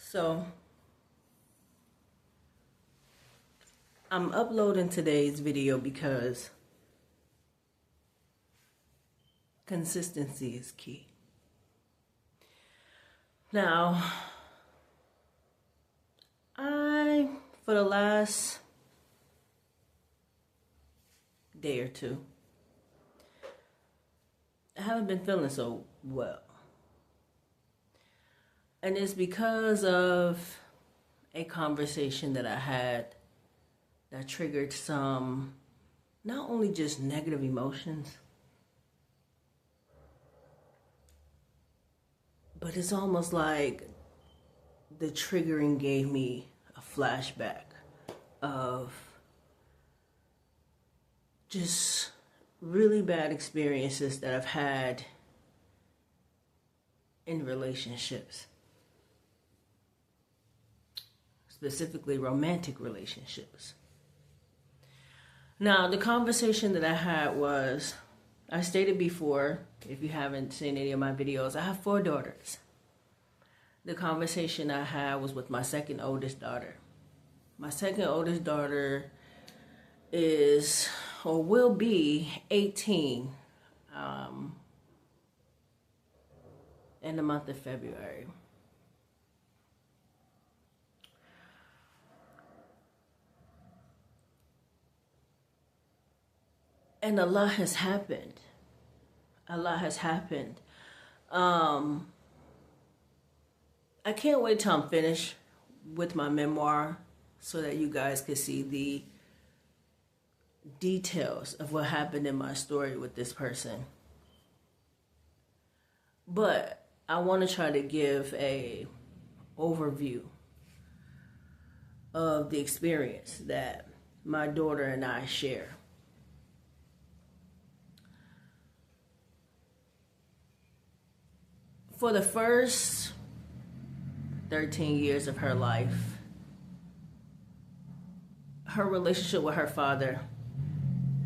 So I'm uploading today's video because consistency is key. Now, for the last day or two, I haven't been feeling so well. And it's because of a conversation that I had that triggered some, not only just negative emotions, but it's almost like the triggering gave me a flashback of just really bad experiences that I've had in relationships, specifically romantic relationships. Now, the conversation that I had was, I stated before, if you haven't seen any of my videos, I have 4 daughters. The conversation I had was with my second oldest daughter. My second oldest daughter is, or will be, 18 in the month of February. And a lot has happened. A lot has happened. I can't wait till I'm finished with my memoir so that you guys can see the details of what happened in my story with this person. But I want to try to give a overview of the experience that my daughter and I share. For the first 13 years of her life, her relationship with her father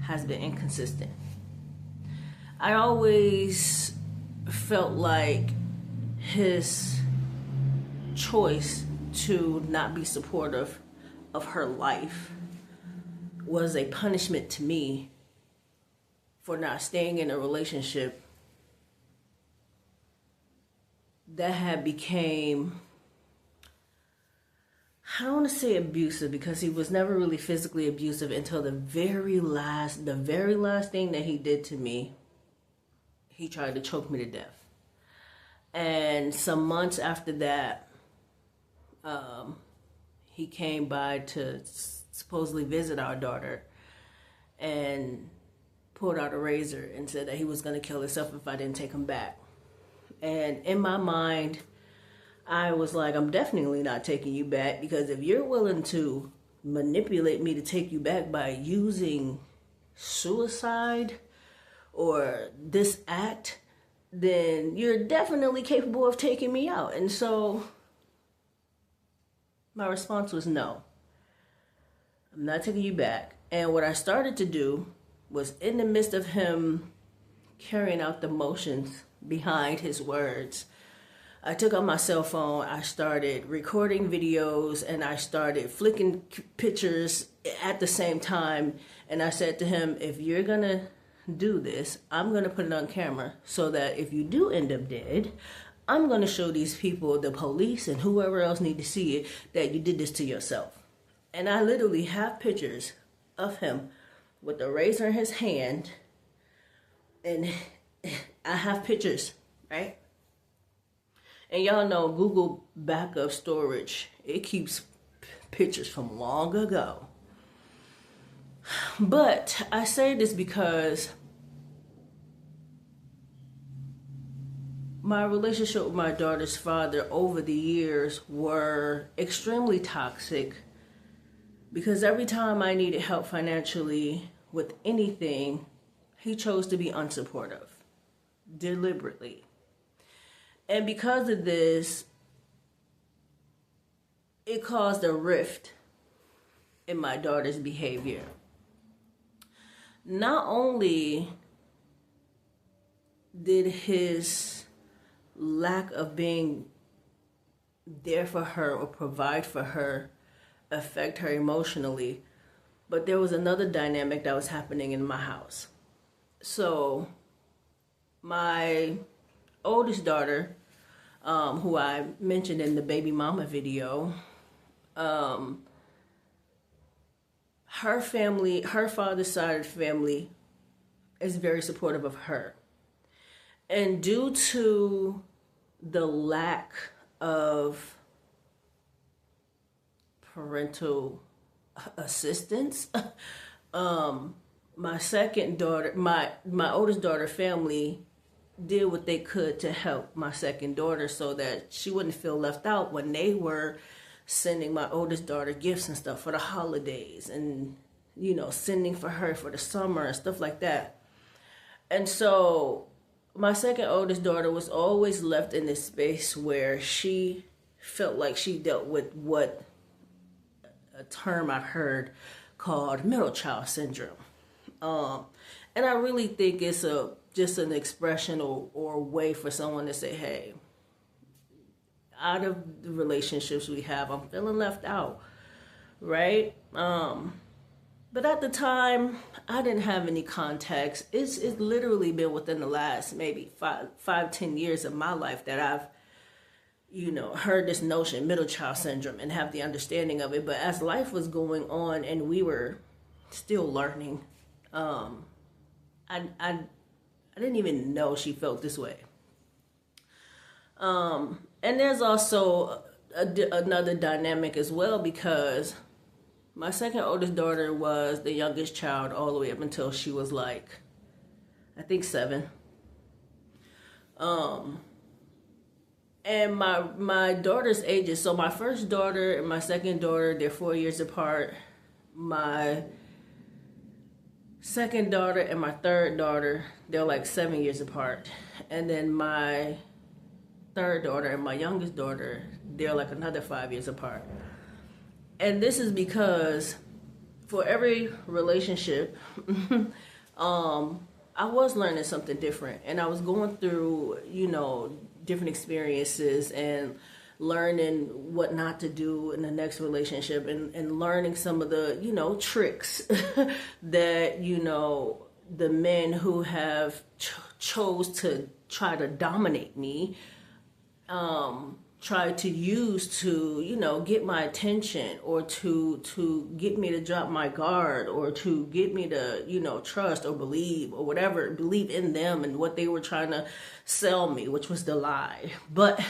has been inconsistent. I always felt like his choice to not be supportive of her life was a punishment to me for not staying in a relationship that had became, I don't want to say abusive because he was never really physically abusive until the very last thing that he did to me. He tried to choke me to death. And some months after that, he came by to supposedly visit our daughter and pulled out a razor and said that he was going to kill himself if I didn't take him back. And in my mind, I was like, I'm definitely not taking you back, because if you're willing to manipulate me to take you back by using suicide or this act, then you're definitely capable of taking me out. And so my response was no. I'm not taking you back. And what I started to do was, in the midst of him carrying out the motions behind his words, I took out my cell phone, I started recording videos, and I started flicking pictures at the same time. And I said to him, if you're gonna do this, I'm gonna put it on camera so that if you do end up dead, I'm gonna show these people, the police and whoever else need to see it, that you did this to yourself. And I literally have pictures of him with the razor in his hand, and I have pictures, right? And y'all know Google backup storage, it keeps pictures from long ago. But I say this because my relationship with my daughter's father over the years were extremely toxic, because every time I needed help financially with anything, he chose to be unsupportive, deliberately. And because of this, it caused a rift in my daughter's behavior. Not only did his lack of being there for her or provide for her, affect her emotionally. But there was another dynamic that was happening in my house. So my oldest daughter, who I mentioned in the baby mama video, her family, her father's side of the family is very supportive of her. And due to the lack of parental assistance, my second daughter, my oldest daughter family did what they could to help my second daughter so that she wouldn't feel left out when they were sending my oldest daughter gifts and stuff for the holidays and, you know, sending for her for the summer and stuff like that. And so my second oldest daughter was always left in this space where she felt like she dealt with what a term I've heard called middle child syndrome. And I really think it's just an expression or way for someone to say, hey, out of the relationships we have, I'm feeling left out, right? But at the time, I didn't have any context. It's literally been within the last maybe 5-10 years of my life that I've, you know, heard this notion, middle child syndrome, and have the understanding of it. But as life was going on and we were still learning, I didn't even know she felt this way. And there's also another dynamic as well, because my second oldest daughter was the youngest child all the way up until she was like, I think 7. And my daughter's ages, so my first daughter and my second daughter, they're 4 years apart. My second daughter and my third daughter, they're like 7 years apart. And then my third daughter and my youngest daughter, they're like another 5 years apart. And this is because for every relationship, I was learning something different. And I was going through, you know, different experiences and learning what not to do in the next relationship and learning some of the, you know, tricks that, you know, the men who have chose to try to dominate me try to use to, you know, get my attention or to get me to drop my guard or to get me to, you know, trust or believe or whatever, believe in them and what they were trying to sell me, which was the lie. But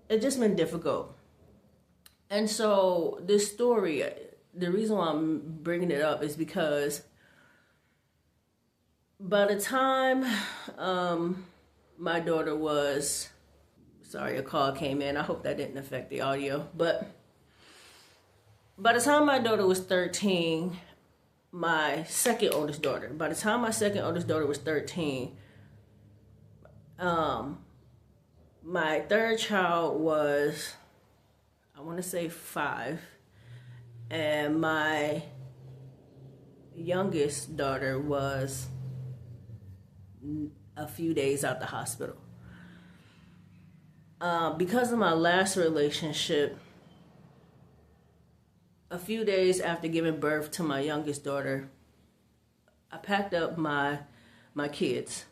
it's just been difficult. And so this story, the reason why I'm bringing it up is because by the time my daughter was, sorry, a call came in. I hope that didn't affect the audio. But by the time my daughter was 13, my second oldest daughter, by the time my second oldest daughter was 13, my third child was, I want to say 5, and my youngest daughter was a few days out the hospital. Because of my last relationship, a few days after giving birth to my youngest daughter, I packed up my kids,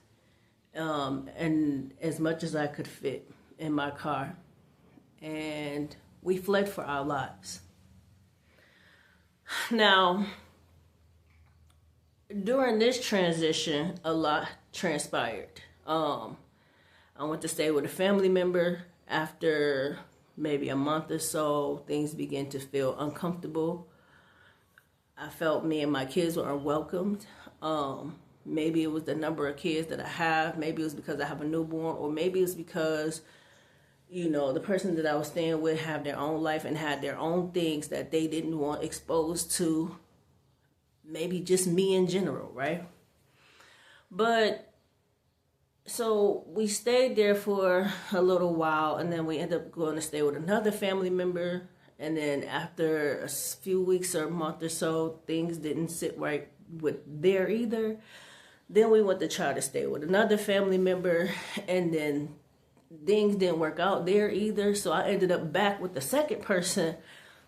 and as much as I could fit in my car, and we fled for our lives. Now, during this transition, a lot transpired. I went to stay with a family member. After maybe a month or so, things began to feel uncomfortable. I felt me and my kids were unwelcomed. Maybe it was the number of kids that I have. Maybe it was because I have a newborn, or maybe it's because, you know, the person that I was staying with had their own life and had their own things that they didn't want exposed to maybe just me in general, right? But so we stayed there for a little while, and then we ended up going to stay with another family member. And then after a few weeks or a month or so, things didn't sit right with there either. Then we went to try to stay with another family member, and then things didn't work out there either. So I ended up back with the second person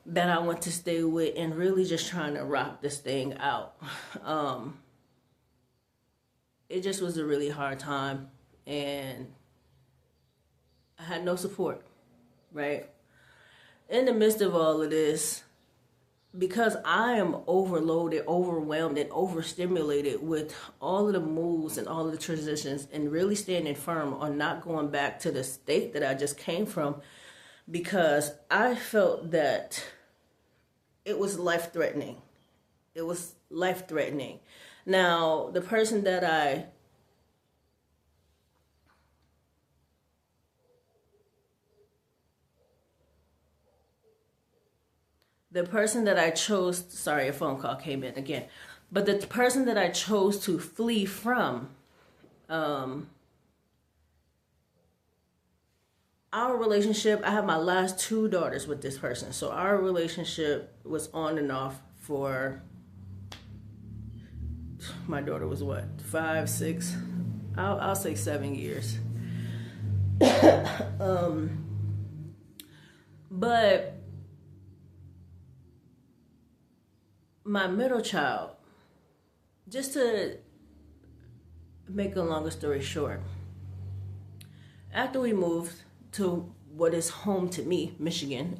that I went to stay with, and really just trying to rock this thing out. It just was a really hard time, and I had no support, right? In the midst of all of this, because I am overloaded, overwhelmed, and overstimulated with all of the moves and all of the transitions, and really standing firm on not going back to the state that I just came from, because I felt that it was life-threatening. It was life-threatening. Now, the person that I chose, sorry, a phone call came in again, but the person that I chose to flee from, our relationship, I have my last 2 daughters with this person. So our relationship was on and off for, my daughter was what, 5, 6, I'll say 7 years. But my middle child, just to make a longer story short, after we moved to what is home to me, Michigan,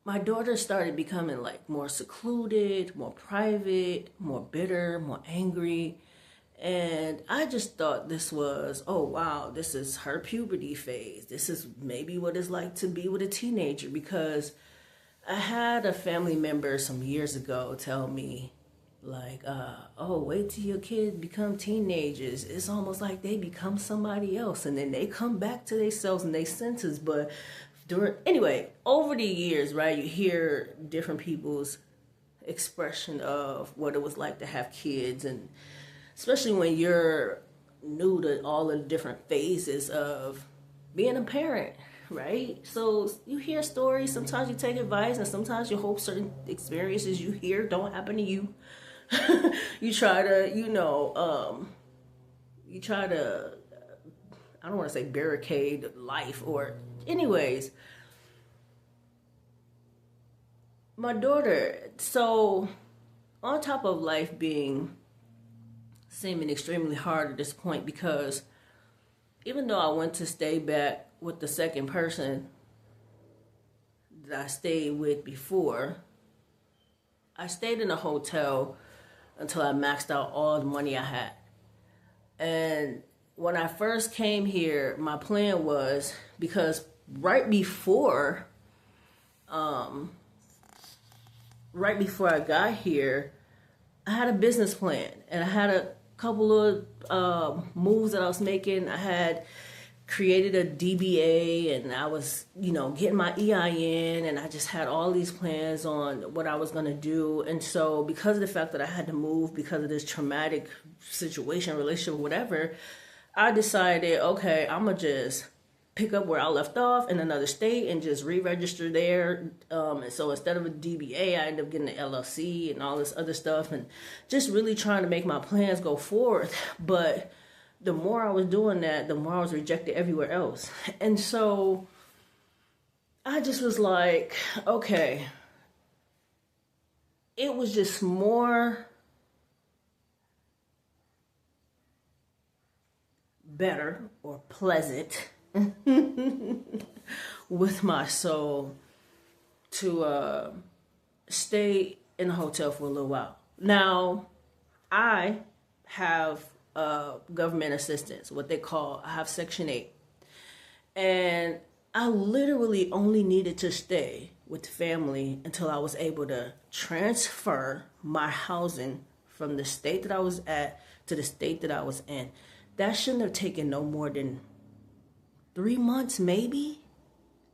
my daughter started becoming like more secluded, more private, more bitter, more angry. And I just thought this was, oh wow, this is her puberty phase. This is maybe what it's like to be with a teenager, because I had a family member some years ago tell me, like, oh, wait till your kids become teenagers. It's almost like they become somebody else, and then they come back to themselves and their senses. But anyway, over the years, right, you hear different people's expression of what it was like to have kids, and especially when you're new to all of the different phases of being a parent, right? So you hear stories, sometimes you take advice, and sometimes you hope certain experiences you hear don't happen to you. You try to, I don't want to say barricade life, or anyways, my daughter, so on top of life seeming extremely hard at this point, because even though I went to stay back with the second person that I stayed with before, I stayed in a hotel until I maxed out all the money I had. And when I first came here, my plan was, because right before I got here, I had a business plan, and I had a couple of moves that I was making. I had created a DBA, and I was, getting my EIN, and I just had all these plans on what I was going to do. And so because of the fact that I had to move because of this traumatic situation, relationship, whatever, I decided, okay, I'm going to just pick up where I left off in another state and just re-register there. And so instead of a DBA, I ended up getting an LLC and all this other stuff, and just really trying to make my plans go forward. But the more I was doing that, the more I was rejected everywhere else. And so I just was like, okay, it was just more better or pleasant with my soul to stay in a hotel for a little while. Now, I have government assistance, what they call, I have Section 8. And I literally only needed to stay with family until I was able to transfer my housing from the state that I was at to the state that I was in. That shouldn't have taken no more than 3 months, maybe.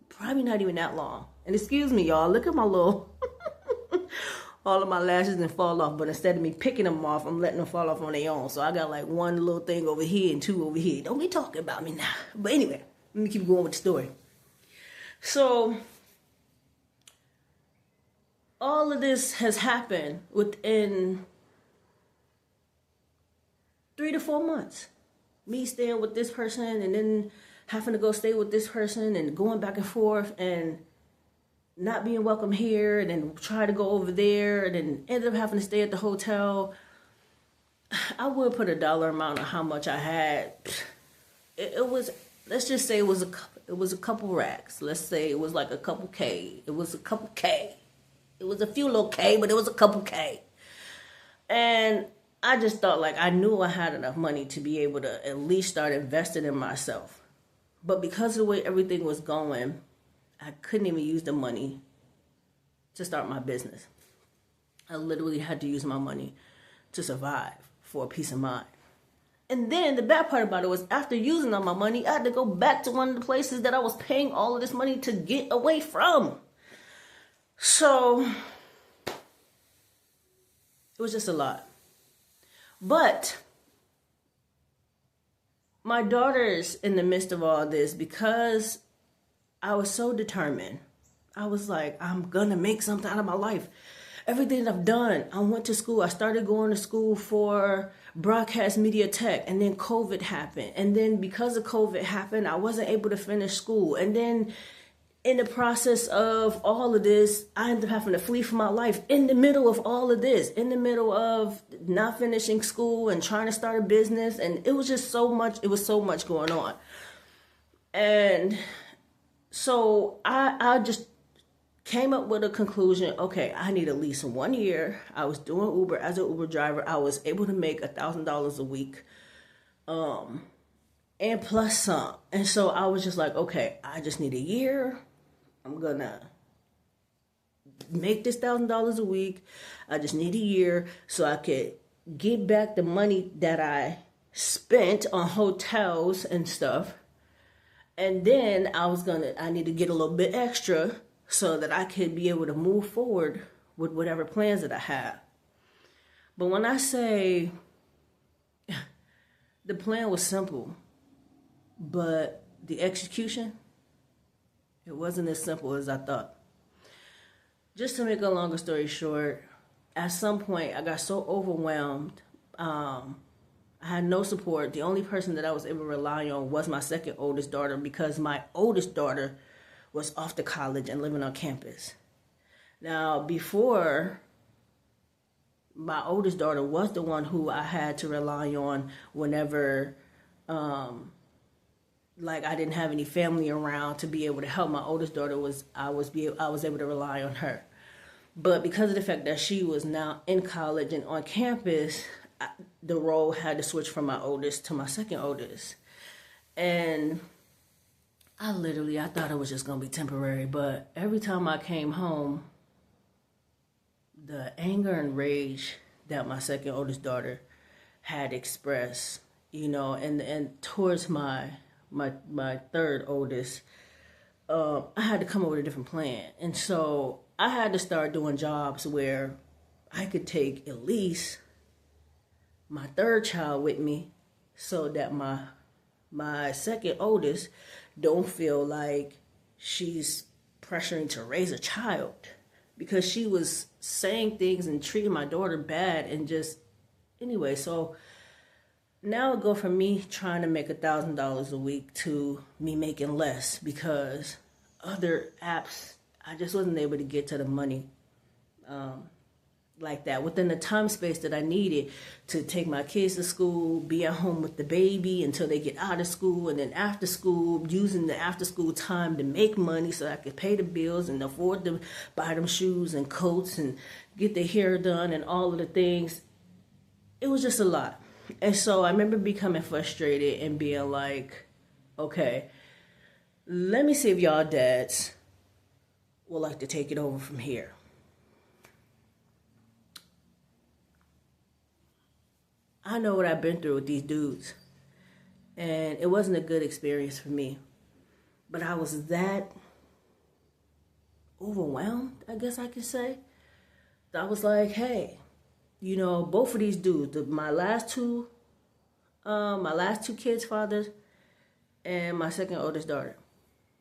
Probably not even that long. And excuse me, y'all, look at my little all of my lashes and fall off, but instead of me picking them off, I'm letting them fall off on their own. So I got like one little thing over here and 2 over here. Don't be talking about me now. But anyway, let me keep going with the story. So all of this has happened within 3 to 4 months. Me staying with this person and then having to go stay with this person and going back and forth and not being welcome here and then try to go over there and then ended up having to stay at the hotel. I would put a dollar amount on how much I had. It was, let's just say it was a couple racks. Let's say it was like a couple K. It was a couple K. It was a few little K, but it was a couple K. And I just thought, like, I knew I had enough money to be able to at least start investing in myself. But because of the way everything was going, I couldn't even use the money to start my business. I literally had to use my money to survive for a peace of mind. And then the bad part about it was after using all my money, I had to go back to one of the places that I was paying all of this money to get away from. So it was just a lot. But my daughter's in the midst of all this, because I was so determined. I was like, I'm going to make something out of my life. Everything I've done, I went to school. I started going to school for broadcast media tech, and then COVID happened. And then because of COVID happened, I wasn't able to finish school. And then in the process of all of this, I ended up having to flee for my life in the middle of all of this, in the middle of not finishing school and trying to start a business. And it was just so much, it was so much going on. And so I just came up with a conclusion. Okay, I need at least 1 year. I was doing Uber as an Uber driver. I was able to make $1,000 a week, and plus some. And so I was just like, okay, I just need a year. I'm gonna make this $1,000 a week. I just need a year so I could get back the money that I spent on hotels and stuff. And then I need to get a little bit extra so that I could be able to move forward with whatever plans that I have. But when I say the plan was simple, but the execution, it wasn't as simple as I thought. Just to make a longer story short, at some point I got so overwhelmed. I had no support. The only person that I was able to rely on was my second oldest daughter, because my oldest daughter was off to college and living on campus. Now, before, my oldest daughter was the one who I had to rely on whenever, like, I didn't have any family around to be able to help. My oldest daughter I was able to rely on her. But because of the fact that she was now in college and on campus, the role had to switch from my oldest to my second oldest. And I thought it was just going to be temporary. But every time I came home, the anger and rage that my second oldest daughter had expressed, and towards my third oldest, I had to come up with a different plan. And so I had to start doing jobs where I could take at least my third child with me, so that my second oldest don't feel like she's pressuring to raise a child, because she was saying things and treating my daughter bad. And just anyway, so now it go from me trying to make $1,000 a week to me making less, because other apps, I just wasn't able to get to the money like that within the time space that I needed to take my kids to school, be at home with the baby until they get out of school, and then after school, using the after school time to make money so I could pay the bills and afford to buy them shoes and coats and get their hair done and all of the things. It was just a lot. And so I remember becoming frustrated and being like, okay, let me see if y'all dads would like to take it over from here. I know what I've been through with these dudes, and it wasn't a good experience for me. But I was that overwhelmed, I guess I could say. I was like, hey, both of these dudes, my last two kids' fathers and my second oldest daughter,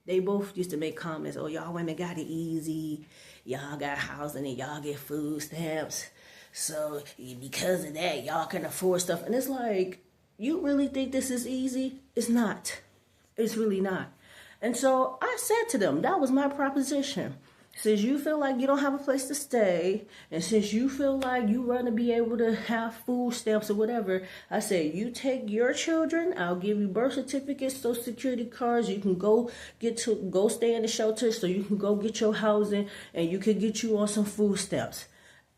They both used to make comments, oh, y'all women got it easy. Y'all got housing and y'all get food stamps. So because of that, y'all can afford stuff. And it's like, you really think this is easy? It's not. It's really not. And so I said to them, that was my proposition. Since you feel like you don't have a place to stay, and since you feel like you want to be able to have food stamps or whatever, I said, you take your children, I'll give you birth certificates, social security cards, you can go stay in the shelter so you can go get your housing, and you can get you on some food stamps.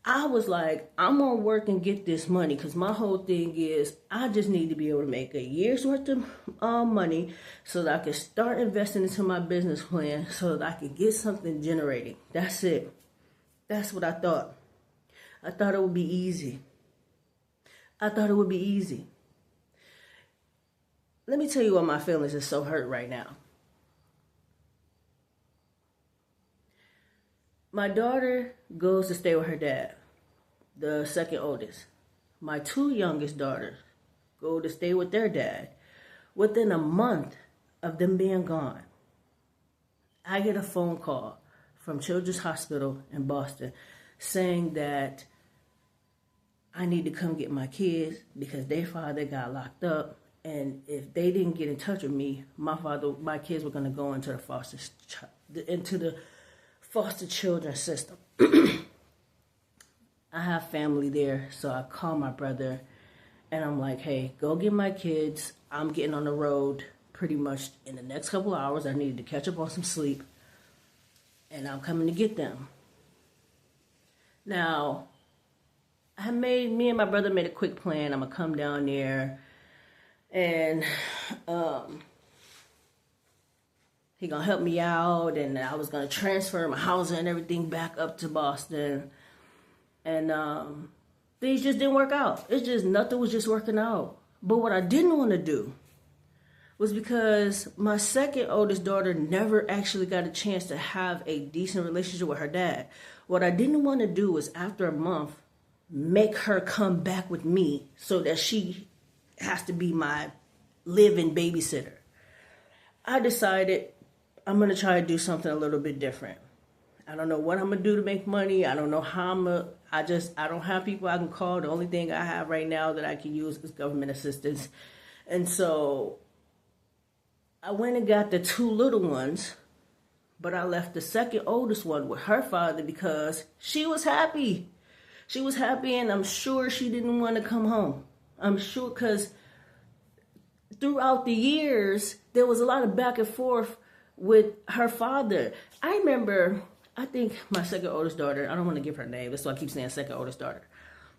I was like, I'm going to work and get this money, because my whole thing is I just need to be able to make a year's worth of money so that I can start investing into my business plan so that I can get something generating. That's it. That's what I thought. I thought it would be easy. I thought it would be easy. Let me tell you why my feelings are so hurt right now. My daughter goes to stay with her dad, the second oldest. My two youngest daughters go to stay with their dad. Within a month of them being gone, I get a phone call from Children's Hospital in Boston saying that I need to come get my kids because their father got locked up. And if they didn't get in touch with me, my kids were going to go into the foster children system. I have family there, so I call my brother and I'm like, hey, go get my kids. I'm getting on the road pretty much in the next couple of hours. I needed to catch up on some sleep and I'm coming to get them. Now, me and my brother made a quick plan. I'm gonna come down there and he gonna help me out, and I was gonna transfer my housing and everything back up to Boston. And things just didn't work out. It's just nothing was just working out. But what I didn't want to do was, because my second oldest daughter never actually got a chance to have a decent relationship with her dad. What I didn't want to do was, after a month, make her come back with me so that she has to be my live-in babysitter. I decided I'm going to try to do something a little bit different. I don't know what I'm going to do to make money. I don't know how I don't have people I can call. The only thing I have right now that I can use is government assistance. And so I went and got the two little ones, but I left the second oldest one with her father because she was happy. She was happy, and I'm sure she didn't want to come home. I'm sure, because throughout the years, there was a lot of back and forth with her father. I remember, I think my second oldest daughter, I don't want to give her name, that's why I keep saying second oldest daughter.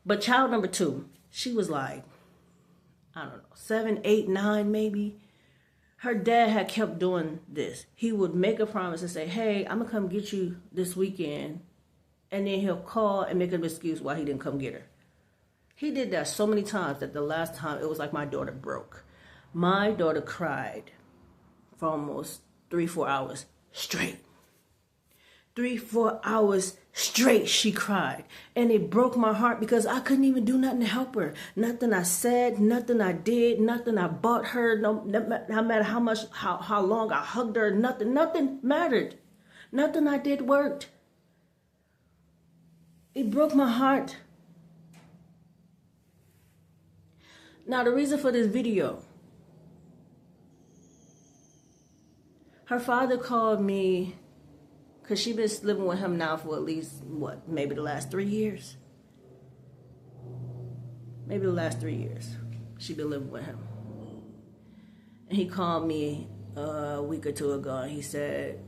But child number 2, she was like, I don't know, 7, 8, 9 maybe. Her dad had kept doing this. He would make a promise and say, hey, I'm going to come get you this weekend. And then he'll call and make an excuse why he didn't come get her. He did that so many times that the last time it was like my daughter broke. My daughter cried for almost 3-4 hours straight. 3-4 hours straight she cried. And it broke my heart because I couldn't even do nothing to help her. Nothing I said, nothing I did, nothing I bought her, no matter how long I hugged her, nothing mattered. Nothing I did worked. It broke my heart. Now, the reason for this video, her father called me because she's been living with him now for at least, maybe the last 3 years? Maybe the last 3 years she's been living with him. And he called me a week or two ago, and he said,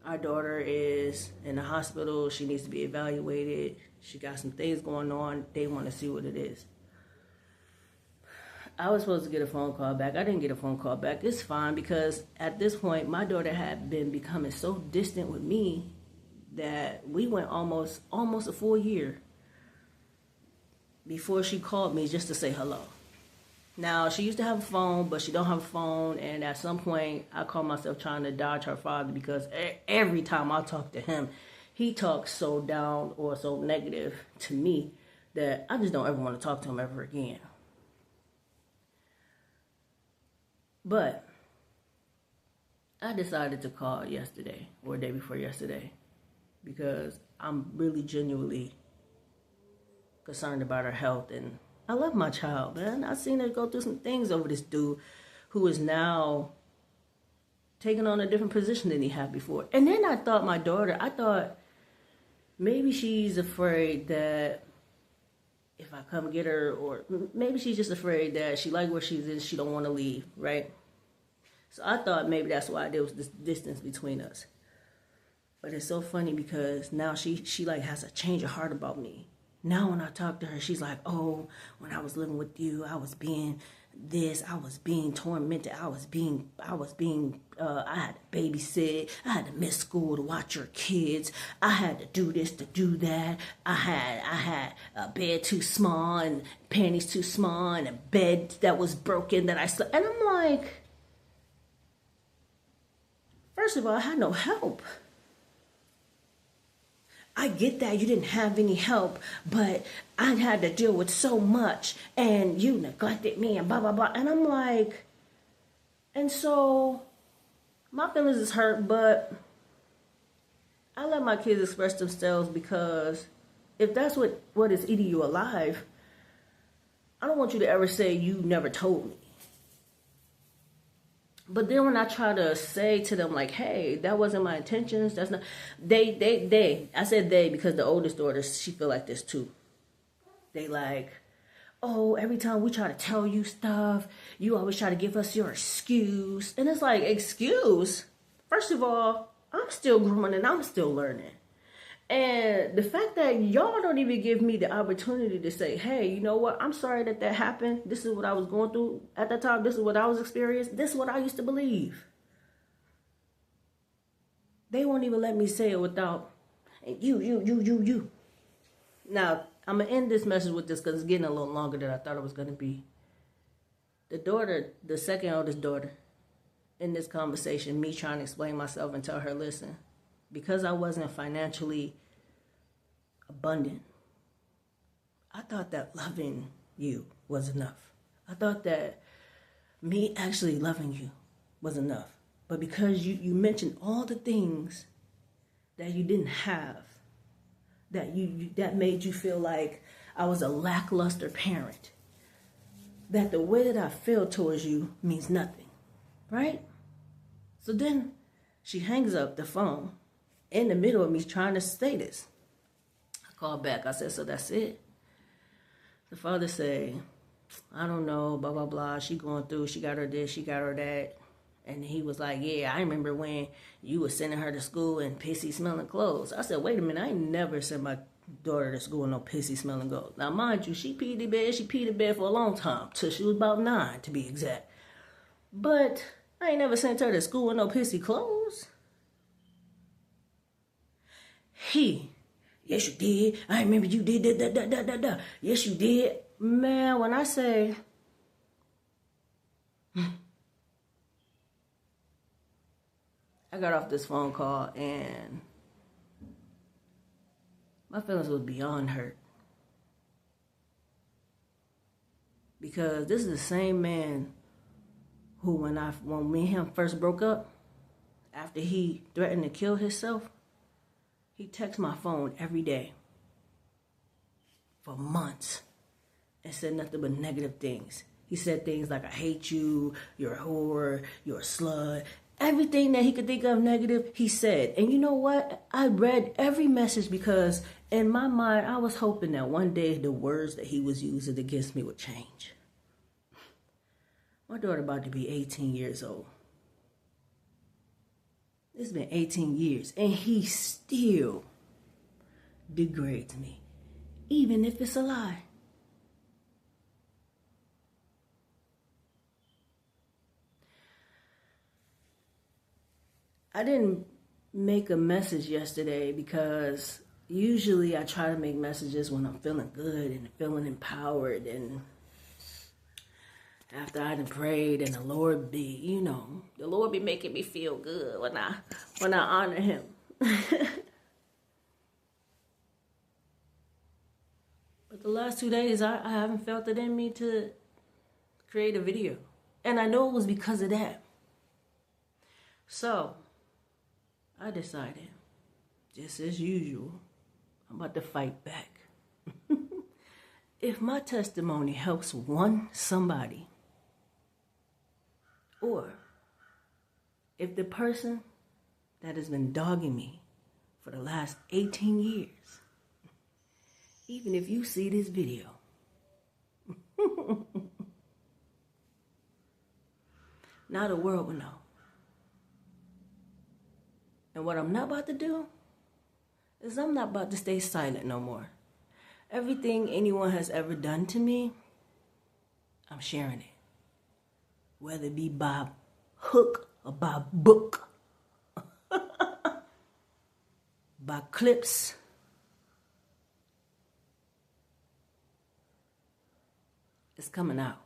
our daughter is in the hospital. She needs to be evaluated. She got some things going on. They want to see what it is. I was supposed to get a phone call back. I didn't get a phone call back. It's fine, because at this point, my daughter had been becoming so distant with me that we went almost a full year before she called me just to say hello. Now, she used to have a phone, but she don't have a phone. And at some point, I caught myself trying to dodge her father, because every time I talk to him, he talks so down or so negative to me that I just don't ever want to talk to him ever again. But I decided to call yesterday or day before yesterday because I'm really genuinely concerned about her health, and I love my child, man. I've seen her go through some things over this dude who is now taking on a different position than he had before. And then I thought I thought maybe she's afraid that if I come get her, or maybe she's just afraid that she like where she's in, she don't want to leave, right? So I thought maybe that's why there was this distance between us. But it's so funny because now she like has a change of heart about me. Now when I talk to her, she's like, oh, when I was living with you, I was being this, I was being tormented, I had to babysit, I had to miss school to watch your kids, I had to do this, to do that, I had a bed too small and panties too small and a bed that was broken that I slept. And I'm like, first of all, I had no help. I get that you didn't have any help, but I had to deal with so much and you neglected me and blah, blah, blah. And I'm like, and so my feelings is hurt, but I let my kids express themselves because if that's what is eating you alive, I don't want you to ever say you never told me. But then when I try to say to them, like, hey, that wasn't my intentions, that's not, I said they because the oldest daughter, she feel like this too. They like, oh, every time we try to tell you stuff, you always try to give us your excuse. And it's like, excuse? First of all, I'm still growing and I'm still learning. And the fact that y'all don't even give me the opportunity to say, hey, you know what? I'm sorry that happened. This is what I was going through at that time. This is what I was experiencing. This is what I used to believe. They won't even let me say it without you. Now, I'm going to end this message with this because it's getting a little longer than I thought it was going to be. The daughter, the second oldest daughter, in this conversation, me trying to explain myself and tell her, listen, because I wasn't financially abundant, I thought that loving you was enough. I thought that me actually loving you was enough. But because you mentioned all the things that you didn't have, that made you feel like I was a lackluster parent, that the way that I feel towards you means nothing, right? So then she hangs up the phone in the middle of me trying to say this. I called back. I said, so that's it? The father said, I don't know, blah, blah, blah. She going through, she got her this, she got her that. And he was like, yeah, I remember when you was sending her to school in pissy smelling clothes. I said, wait a minute, I ain't never sent my daughter to school in no pissy smelling clothes. Now, mind you, she peed in bed for a long time, till she was about 9 to be exact. But I ain't never sent her to school in no pissy clothes. Yes, you did. I remember you did that. Yes, you did. Man, when I say, I got off this phone call and my feelings was beyond hurt. Because this is the same man who, when me and him first broke up, after he threatened to kill himself, he texted my phone every day for months and said nothing but negative things. He said things like, I hate you, you're a whore, you're a slut. Everything that he could think of negative, he said. And you know what? I read every message because in my mind, I was hoping that one day the words that he was using against me would change. My daughter about to be 18 years old. It's been 18 years, and he still degrades me, even if it's a lie. I didn't make a message yesterday because usually I try to make messages when I'm feeling good and feeling empowered, and after I done prayed and the Lord be, the Lord be making me feel good when I honor him. But the last 2 days, I haven't felt it in me to create a video. And I know it was because of that. So, I decided, just as usual, I'm about to fight back. If my testimony helps somebody, or if the person that has been dogging me for the last 18 years, even if you see this video, now the world will know. And what I'm not about to do is I'm not about to stay silent no more. Everything anyone has ever done to me, I'm sharing it. Whether it be by hook or by book, by clips, it's coming out.